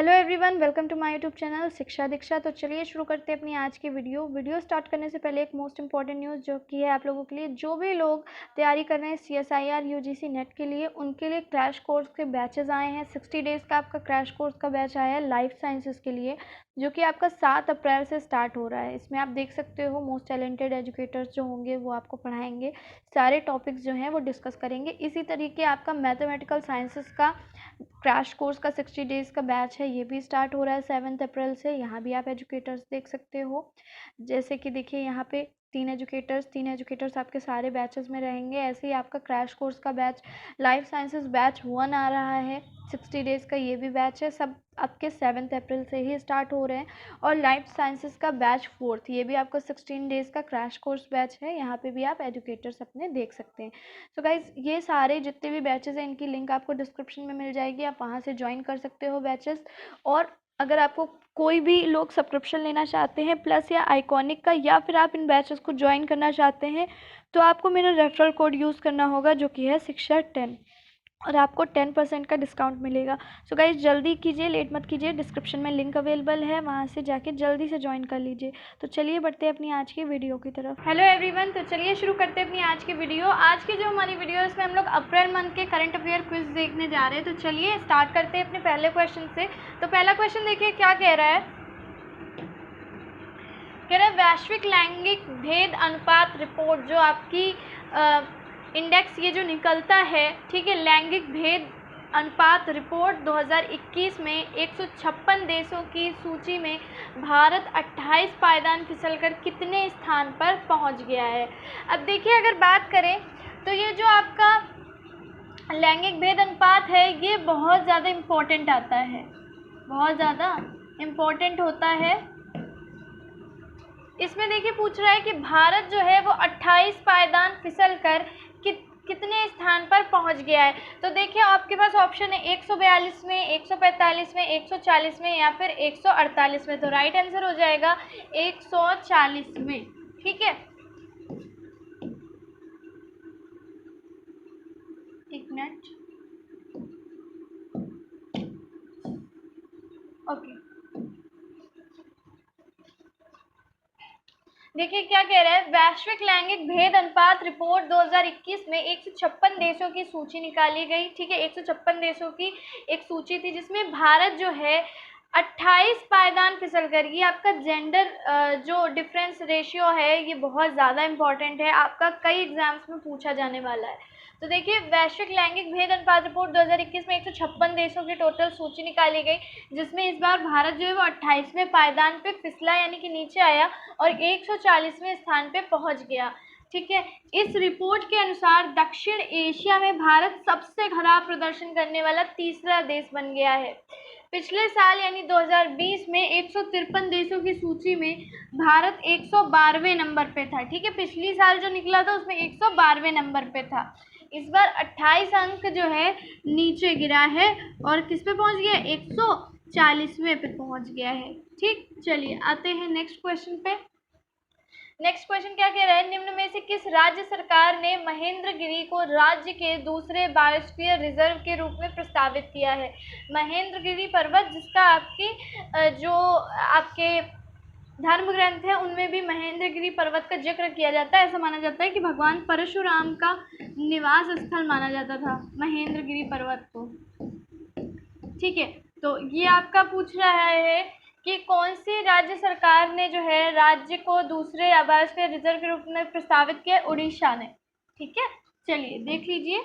Hello everyone, welcome to my YouTube channel Shiksha Diksha. तो चलिए शुरू करते हैं अपनी आज की वीडियो स्टार्ट करने से पहले एक मोस्ट इंपॉर्टेंट न्यूज़ जो कि है आप लोगों के लिए, जो भी लोग तैयारी कर रहे हैं CSIR UGC नेट के लिए, उनके लिए क्रैश कोर्स के बैचेस आए हैं। 60 डेज़ का आपका क्रैश कोर्स का बैच आया है लाइफ साइंसेस के लिए, जो कि आपका 7 अप्रैल से स्टार्ट हो रहा है। इसमें आप देख सकते हो मोस्ट टैलेंटेड एजुकेटर्स जो होंगे वो आपको पढ़ाएंगे, सारे टॉपिक्स जो हैं वो डिस्कस करेंगे। इसी तरीके आपका मैथमेटिकल साइंसेस का क्रैश कोर्स का 60 डेज़ का बैच है, ये भी स्टार्ट हो रहा है 7 अप्रैल से। यहाँ भी आप एजुकेटर्स देख सकते हो, जैसे कि देखिए यहाँ पे तीन एजुकेटर्स आपके सारे बैचेस में रहेंगे। ऐसे ही आपका क्रैश कोर्स का बैच लाइफ साइंसेस बैच 1 आ रहा है 60 डेज़ का, ये भी बैच है। सब आपके 7 अप्रैल से ही स्टार्ट हो रहे हैं। और लाइफ साइंसेस का बैच 4, ये भी आपको 16 डेज़ का क्रैश कोर्स बैच है। यहाँ पे भी आप एजुकेटर्स अपने देख सकते हैं। सो गाइज, ये सारे जितने भी बैचेस हैं इनकी लिंक आपको डिस्क्रिप्शन में मिल जाएगी, आप वहाँ से ज्वाइन कर सकते हो बैचेस। और अगर आपको कोई भी लोग सब्सक्रिप्शन लेना चाहते हैं प्लस या आइकॉनिक का, या फिर आप इन बैचेस को ज्वाइन करना चाहते हैं, तो आपको मेरा रेफरल कोड यूज़ करना होगा जो कि है शिक्षा 10, और आपको 10% का डिस्काउंट मिलेगा। सो गाइज जल्दी कीजिए, लेट मत कीजिए, डिस्क्रिप्शन में लिंक अवेलेबल है, वहाँ से जाके जल्दी से ज्वाइन कर लीजिए। तो चलिए बढ़ते हैं अपनी आज की वीडियो की तरफ। हेलो एवरीवन, तो चलिए शुरू करते हैं अपनी आज की वीडियो। आज की जो हमारी वीडियो है उसमें हम लोग अप्रैल मंथ के करंट अफेयर क्विज देखने जा रहे हैं। तो चलिए स्टार्ट करते हैं अपने पहले क्वेश्चन से। तो पहला क्वेश्चन देखिए क्या कह रहा है। कह रहा है वैश्विक लैंगिक भेद अनुपात रिपोर्ट, जो आपकी इंडेक्स ये जो निकलता है, ठीक है, लैंगिक भेद अनुपात रिपोर्ट 2021 में 156 देशों की सूची में भारत 28 पायदान फिसलकर कितने स्थान पर पहुंच गया है। अब देखिए अगर बात करें तो ये जो आपका लैंगिक भेद अनुपात है ये बहुत ज़्यादा इम्पोर्टेंट आता है, बहुत ज़्यादा इम्पोर्टेंट होता है। इसमें देखिए पूछ रहा है कि भारत जो है वो 28 पायदान फिसल कर कितने स्थान पर पहुंच गया है। तो देखिए आपके पास ऑप्शन है 142 में, 145 में, 140 में या फिर 148 में। तो राइट आंसर हो जाएगा 140 में। ठीक है, एक मिनट, ओके। देखिए क्या कह रहा है, वैश्विक लैंगिक भेद अनुपात रिपोर्ट 2021 में 156 देशों की सूची निकाली गई। ठीक है, 156 देशों की एक सूची थी जिसमें भारत जो है 28 पायदान फिसल कर, ये आपका जेंडर जो डिफरेंस रेशियो है ये बहुत ज़्यादा इंपॉर्टेंट है, आपका कई एग्जाम्स में पूछा जाने वाला है। तो देखिए वैश्विक लैंगिक भेद अनुपात रिपोर्ट 2021 में 156 देशों की टोटल सूची निकाली गई, जिसमें इस बार भारत जो है वो 28वें पायदान पे फिसला, यानी कि नीचे आया और 140वें स्थान पे पहुंच गया। ठीक है, इस रिपोर्ट के अनुसार दक्षिण एशिया में भारत सबसे खराब प्रदर्शन करने वाला तीसरा देश बन गया है। पिछले साल यानी 2020 में 153 देशों की सूची में भारत 112वें नंबर पे था। ठीक है, पिछली साल जो निकला था उसमें 112वें नंबर पे था। इस बार 28 अंक जो है नीचे गिरा है और किस पे पहुंच गया, 140वें पे पहुंच गया है। ठीक, चलिए आते हैं नेक्स्ट क्वेश्चन पे। नेक्स्ट क्वेश्चन क्या कह रहा है, निम्न में से किस राज्य सरकार ने महेंद्रगिरी को राज्य के दूसरे बायोस्फीयर रिजर्व के रूप में प्रस्तावित किया है। महेंद्रगिरी पर्वत, जिसका जो आपके धर्म ग्रंथ है उनमें भी महेंद्रगिरी पर्वत का जिक्र किया जाता है। ऐसा माना जाता है कि भगवान परशुराम का निवास स्थल माना जाता था महेंद्रगिरी पर्वत को। ठीक है, तो ये आपका पूछ रहा है कि कौन सी राज्य सरकार ने जो है राज्य को दूसरे बायोस्फीयर रिजर्व के रूप में प्रस्तावित किया, उड़ीसा ने। ठीक है, चलिए देख लीजिए।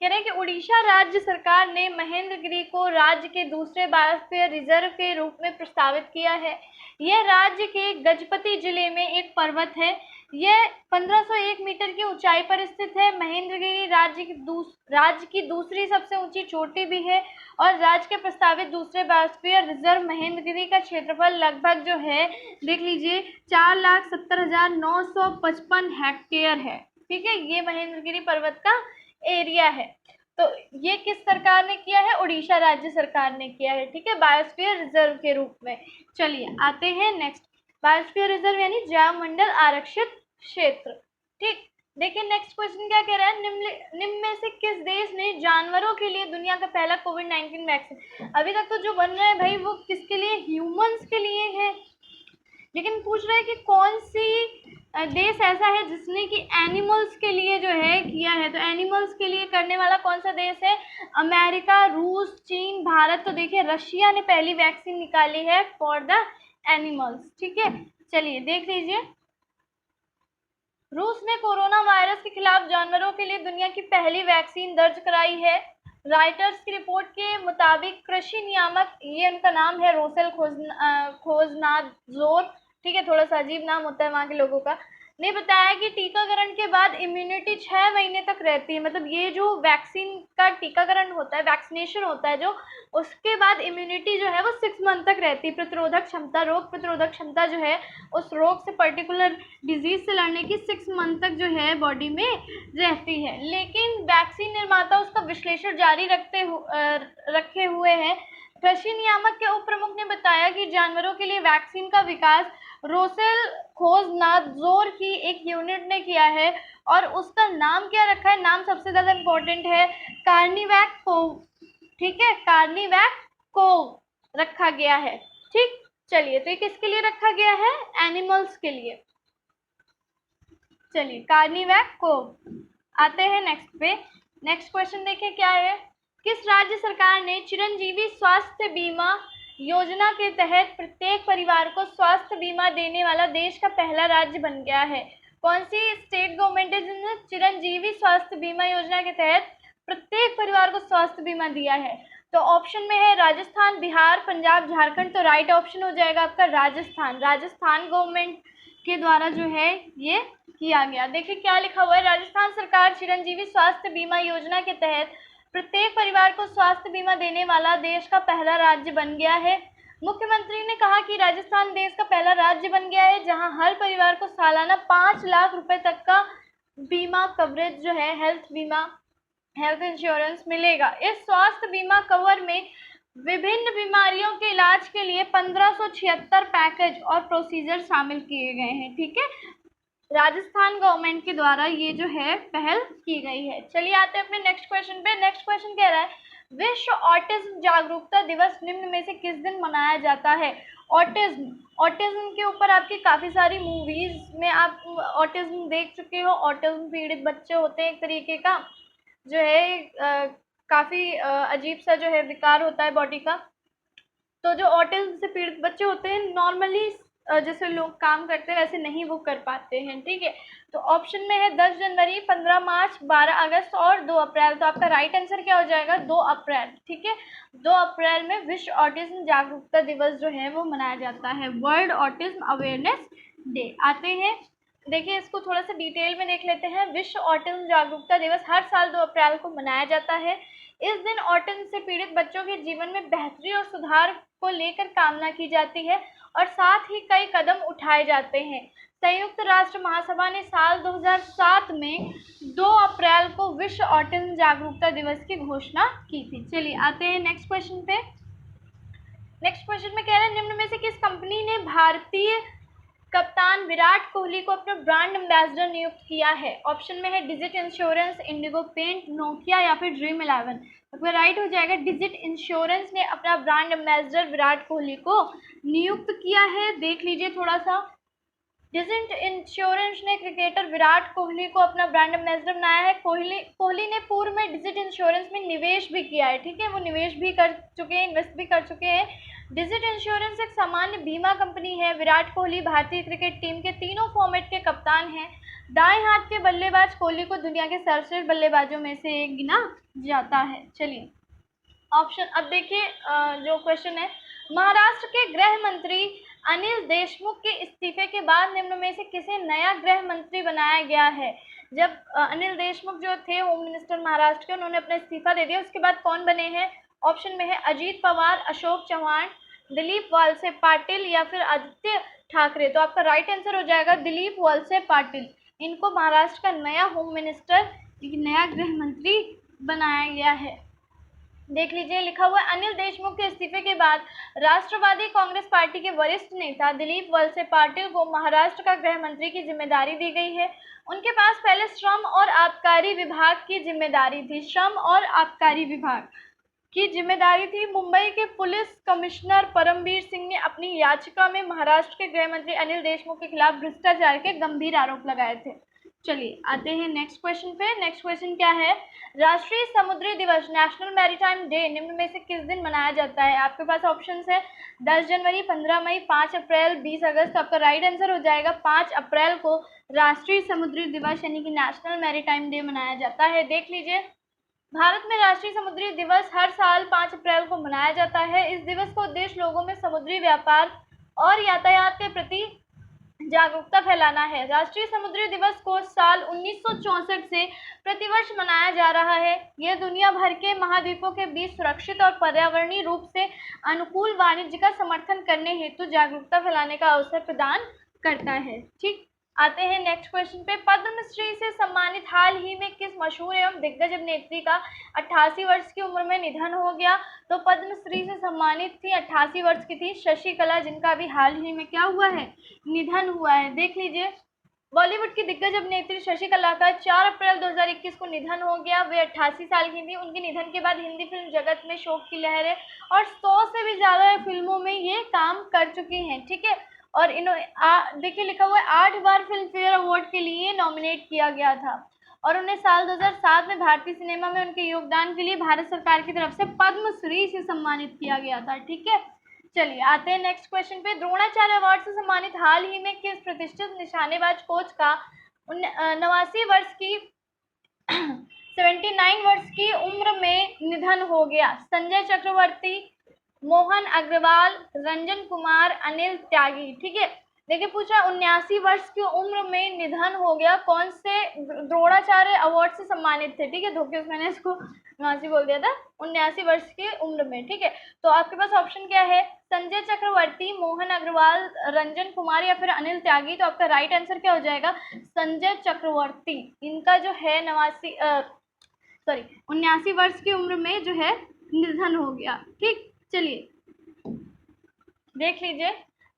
कह रहे हैं कि उड़ीसा राज्य सरकार ने महेंद्रगिरी को राज्य के दूसरे बायोस्फीयर रिजर्व के रूप में प्रस्तावित किया है। यह राज्य के गजपति जिले में एक पर्वत है। यह 1501 मीटर की ऊंचाई पर स्थित है। महेंद्रगिरी राज्य की दूसरी सबसे ऊंची चोटी भी है और राज्य के प्रस्तावित दूसरे बायोस्फीयर रिजर्व महेंद्रगिरी का क्षेत्रफल लगभग जो है देख लीजिए 4,70,955 हेक्टेयर है। ठीक है, ये महेंद्रगिरी पर्वत का एरिया है। तो ये किस सरकार ने किया है, उड़ीसा राज्य सरकार ने किया है। ठीक है, बायोस्फीयर रिजर्व के रूप में। चलिए आते हैं नेक्स्ट। बायोस्फीयर रिजर्व यानी जैव मंडल आरक्षित क्षेत्र। ठीक, देखिए नेक्स्ट क्वेश्चन क्या कह रहा है, निम्न में से किस देश ने जानवरों के लिए दुनिया का पहला कोविड-19 वैक्सीन, अभी तक तो जो बन रहा है भाई वो किसके लिए, ह्यूमंस के लिए है, लेकिन पूछ रहा है कि कौन सी देश ऐसा है जिसने कि एनिमल्स के लिए जो है किया है, तो एनिमल्स के लिए करने वाला कौन सा देश है, अमेरिका, रूस, चीन, भारत। तो देखिए रशिया ने पहली वैक्सीन निकाली है फॉर द एनिमल्स, ठीक है। चलिए देख लीजिए, रूस ने कोरोना वायरस के खिलाफ जानवरों के लिए दुनिया की पहली वैक्सीन दर्ज कराई है। राइटर्स की रिपोर्ट के मुताबिक कृषि नियामक, ये उनका नाम है रोसेल खोजनादजोर, ठीक है, थोड़ा सा अजीब नाम होता है वहाँ के लोगों का, ने बताया कि टीकाकरण के बाद इम्यूनिटी 6 महीने तक रहती है। मतलब ये जो वैक्सीन का टीकाकरण होता है, वैक्सीनेशन होता है जो, उसके बाद इम्यूनिटी जो है वो 6 मंथ तक रहती है। प्रतिरोधक क्षमता, रोग प्रतिरोधक क्षमता जो है उस रोग से, पर्टिकुलर डिजीज से लड़ने की 6 मंथ तक जो है बॉडी में रहती है। लेकिन वैक्सीन निर्माता उसका विश्लेषण जारी रखे हुए हैं। कृषि नियामक के उप प्रमुख ने बताया कि जानवरों के लिए वैक्सीन का विकास रोसेल खोजनादजोर की एक यूनिट ने किया है और उसका नाम क्या रखा है, नाम सबसे ज्यादा इम्पोर्टेंट है, कार्निवैक कोव, ठीक है, कार्निवैक कोव रखा गया है, ठीक। चलिए, तो ये किसके लिए रखा गया है, एनिमल्स के लिए। चलिए कार्निवैक कोव। आते हैं नेक्स्ट पे, नेक्स्ट क्वेश्चन देखिए क्या है, किस राज्य सरकार ने चिरंजीवी स्वास्थ्य बीमा योजना के तहत प्रत्येक परिवार को स्वास्थ्य बीमा देने वाला देश का पहला राज्य बन गया है। कौन सी स्टेट गवर्नमेंट है जिसने चिरंजीवी स्वास्थ्य बीमा योजना के तहत प्रत्येक परिवार को स्वास्थ्य बीमा दिया है, तो ऑप्शन में है राजस्थान, बिहार, पंजाब, झारखंड। तो राइट ऑप्शन हो जाएगा आपका राजस्थान। राजस्थान गवर्नमेंट के द्वारा जो है ये किया गया। देखिए क्या लिखा हुआ है, राजस्थान सरकार चिरंजीवी स्वास्थ्य बीमा योजना के तहत प्रत्येक परिवार को स्वास्थ्य बीमा देने वाला देश का पहला राज्य बन गया है। मुख्यमंत्री ने कहा कि राजस्थान देश का पहला राज्य बन गया है जहां हर परिवार को सालाना 5 लाख रुपए तक का बीमा कवरेज जो है, हेल्थ बीमा, हेल्थ इंश्योरेंस मिलेगा। इस स्वास्थ्य बीमा कवर में विभिन्न बीमारियों के इलाज के लिए 1576 पैकेज और प्रोसीजर शामिल किए गए हैं, ठीक है। राजस्थान गवर्नमेंट के द्वारा ये जो है पहल की गई है। चलिए आते हैं अपने नेक्स्ट क्वेश्चन पे। नेक्स्ट क्वेश्चन कह रहा है, विश्व ऑटिज्म जागरूकता दिवस निम्न में से किस दिन मनाया जाता है। ऑटिज्म के ऊपर आपकी काफ़ी सारी मूवीज में आप ऑटिज्म देख चुके हो। ऑटिज्म पीड़ित बच्चे होते हैं एक तरीके का, जो है काफ़ी अजीब सा जो है विकार होता है बॉडी का। तो जो ऑटिज्म से पीड़ित बच्चे होते हैं नॉर्मली जैसे लोग काम करते हैं वैसे नहीं वो कर पाते हैं, ठीक है। तो ऑप्शन में है 10 जनवरी, 15 मार्च, 12 अगस्त और 2 अप्रैल। तो आपका राइट आंसर क्या हो जाएगा, 2 अप्रैल, ठीक है। 2 अप्रैल में विश्व ऑटिज्म जागरूकता दिवस जो है वो मनाया जाता है, वर्ल्ड ऑटिज्म अवेयरनेस डे। आते हैं, देखिए इसको थोड़ा सा डिटेल में देख लेते हैं। विश्व ऑटिज्म जागरूकता दिवस हर साल 2 अप्रैल को मनाया जाता है। इस दिन ऑटिज्म से पीड़ित बच्चों के जीवन में बेहतरी और सुधार को लेकर कामना की जाती है और साथ ही कई कदम उठाए जाते हैं। संयुक्त राष्ट्र महासभा ने साल 2007 में 2 अप्रैल को विश्व ऑटिज्म जागरूकता दिवस की घोषणा की थी। चलिए आते हैं नेक्स्ट क्वेश्चन पे। नेक्स्ट क्वेश्चन में कह रहे हैं, निम्न में से किस कंपनी ने भारतीय कप्तान विराट कोहली को अपना ब्रांड एम्बेसडर नियुक्त किया है। ऑप्शन में है digit insurance, Indigo paint, Nokia या फिर ड्रीम 11। तो राइट हो जाएगा डिजिट इंश्योरेंस ने अपना ब्रांड एम्बेसडर विराट कोहली को नियुक्त किया है। देख लीजिए थोड़ा सा, डिजिट इंश्योरेंस ने क्रिकेटर विराट कोहली को अपना ब्रांड एम्बेसडर बनाया है। कोहली ने पूर्व में डिजिट इंश्योरेंस में निवेश भी किया है, ठीक है, वो निवेश भी कर चुके हैं, इन्वेस्ट भी कर चुके हैं। डिजिट इंश्योरेंस एक सामान्य बीमा कंपनी है। विराट कोहली भारतीय क्रिकेट टीम के तीनों फॉर्मेट के कप्तान हैं। दाएं हाथ के बल्लेबाज कोहली को दुनिया के सर्वश्रेष्ठ बल्लेबाजों में से एक गिना जाता है। चलिए ऑप्शन, अब देखिए जो क्वेश्चन है, महाराष्ट्र के गृह मंत्री अनिल देशमुख के इस्तीफे के बाद निम्न में से किसे नया गृह मंत्री बनाया गया है। जब अनिल देशमुख जो थे होम मिनिस्टर महाराष्ट्र के, उन्होंने अपना इस्तीफा दे दिया, उसके बाद कौन बने हैं। ऑप्शन में है अजीत पवार, अशोक चौहान, दिलीप वालसे पाटिल या फिर आदित्य ठाकरे। तो आपका राइट आंसर हो जाएगा दिलीप वालसे पाटिल। इनको महाराष्ट्र का नया होम मिनिस्टर, नया गृह मंत्री बनाया गया है। देख लीजिए, लिखा हुआ है अनिल देशमुख के इस्तीफे के बाद राष्ट्रवादी कांग्रेस पार्टी के वरिष्ठ नेता दिलीप वलसे पाटिल को महाराष्ट्र का गृह मंत्री की जिम्मेदारी दी गई है। उनके पास पहले श्रम और आबकारी विभाग की जिम्मेदारी थी। श्रम और आबकारी विभाग की जिम्मेदारी थी। मुंबई के पुलिस कमिश्नर परमवीर सिंह ने अपनी याचिका में महाराष्ट्र के गृह मंत्री अनिल देशमुख के खिलाफ भ्रष्टाचार के गंभीर आरोप लगाए थे। चलिए आते हैं नेक्स्ट क्वेश्चन पे। नेक्स्ट क्वेश्चन क्या है? राष्ट्रीय समुद्री दिवस नेशनल मैरीटाइम डे निम्न में से किस दिन मनाया जाता है? आपके पास ऑप्शंस है 10 जनवरी, 15 मई, 5 अप्रैल, 20 अगस्त। तो आपका राइट आंसर हो जाएगा 5 अप्रैल को राष्ट्रीय समुद्री दिवस यानी कि नेशनल मैरीटाइम डे मनाया जाता है। देख लीजिए, भारत में राष्ट्रीय समुद्री दिवस हर साल 5 अप्रैल को मनाया जाता है। इस दिवस का उद्देश्य लोगों में समुद्री व्यापार और यातायात के प्रति जागरूकता फैलाना है। राष्ट्रीय समुद्री दिवस को साल 1964 से प्रतिवर्ष मनाया जा रहा है। यह दुनिया भर के महाद्वीपों के बीच सुरक्षित और पर्यावरणीय रूप से अनुकूल वाणिज्य का समर्थन करने हेतु जागरूकता फैलाने का अवसर प्रदान करता है। ठीक, आते हैं नेक्स्ट क्वेश्चन पे। पद्मश्री से सम्मानित हाल ही में किस मशहूर एवं दिग्गज अभिनेत्री का 88 वर्ष की उम्र में निधन हो गया? तो पद्मश्री से सम्मानित थी, 88 वर्ष की थी, शशिकला, जिनका अभी हाल ही में क्या हुआ है? निधन हुआ है। देख लीजिए, बॉलीवुड की दिग्गज अभिनेत्री शशिकला का 4 अप्रैल 2021 को निधन हो गया। वे 88 साल की थी। उनके निधन के बाद हिंदी फिल्म जगत में शोक की लहर है और 100 से भी ज़्यादा फिल्मों में ये काम कर चुकी हैं। ठीक है, और देखिए लिखा हुआ है 8 बार फिल्म फेयर अवार्ड के लिए नॉमिनेट किया गया था और उन्हें साल 2007 में भारतीय सिनेमा में उनके योगदान के लिए भारत सरकार की तरफ से पद्मश्री से सम्मानित किया गया था। ठीक है, चलिए आते हैं नेक्स्ट क्वेश्चन पे। द्रोणाचार्य अवार्ड से सम्मानित हाल ही में किस प्रतिष्ठित निशानेबाज कोच का 79 वर्ष की 79 वर्ष की उम्र में निधन हो गया? संजय चक्रवर्ती, मोहन अग्रवाल, रंजन कुमार, अनिल त्यागी। ठीक है, देखिए पूछा 79 वर्ष की उम्र में निधन हो गया, कौन से द्रोणाचार्य अवार्ड से सम्मानित थे? ठीक है, धोखे से मैंने इसको 79 बोल दिया था, 79 वर्ष की उम्र में। ठीक है, तो आपके पास ऑप्शन क्या है? संजय चक्रवर्ती, मोहन अग्रवाल, रंजन कुमार या फिर अनिल त्यागी। तो आपका राइट आंसर क्या हो जाएगा? संजय चक्रवर्ती। इनका जो है 79 वर्ष की उम्र में जो है निधन हो गया। ठीक, चलिए देख लीजिए,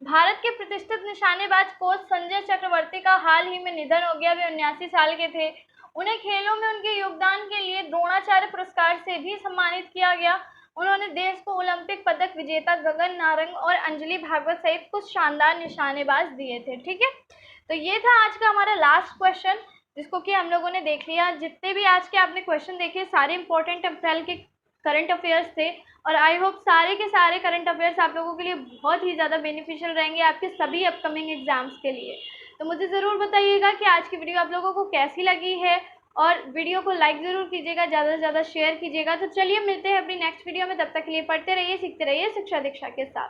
भारत के प्रतिष्ठित निशानेबाज कोच संजय चक्रवर्ती का हाल ही में निधन हो गया। वे 79 साल के थे। उन्हें खेलों में उनके योगदान के लिए द्रोणाचार्य पुरस्कार से भी सम्मानित किया गया। उन्होंने देश को ओलंपिक पदक विजेता गगन नारंग और अंजलि भागवत सहित कुछ शानदार निशानेबाज दिए थे। ठीक है, तो ये था आज का हमारा लास्ट क्वेश्चन, जिसको कि हम लोगों ने देख लिया। जितने भी आज के आपने क्वेश्चन देखे सारे इंपॉर्टेंट अप्रैल के करंट अफेयर्स थे और आई होप सारे के सारे करंट अफेयर्स आप लोगों के लिए बहुत ही ज़्यादा बेनिफिशियल रहेंगे आपके सभी अपकमिंग एग्जाम्स के लिए। तो मुझे ज़रूर बताइएगा कि आज की वीडियो आप लोगों को कैसी लगी है और वीडियो को लाइक ज़रूर कीजिएगा, ज़्यादा से ज़्यादा शेयर कीजिएगा। तो चलिए मिलते हैं अपनी नेक्स्ट वीडियो में, तब तक के लिए पढ़ते रहिए, सीखते रहिए शिक्षा दीक्षा के साथ।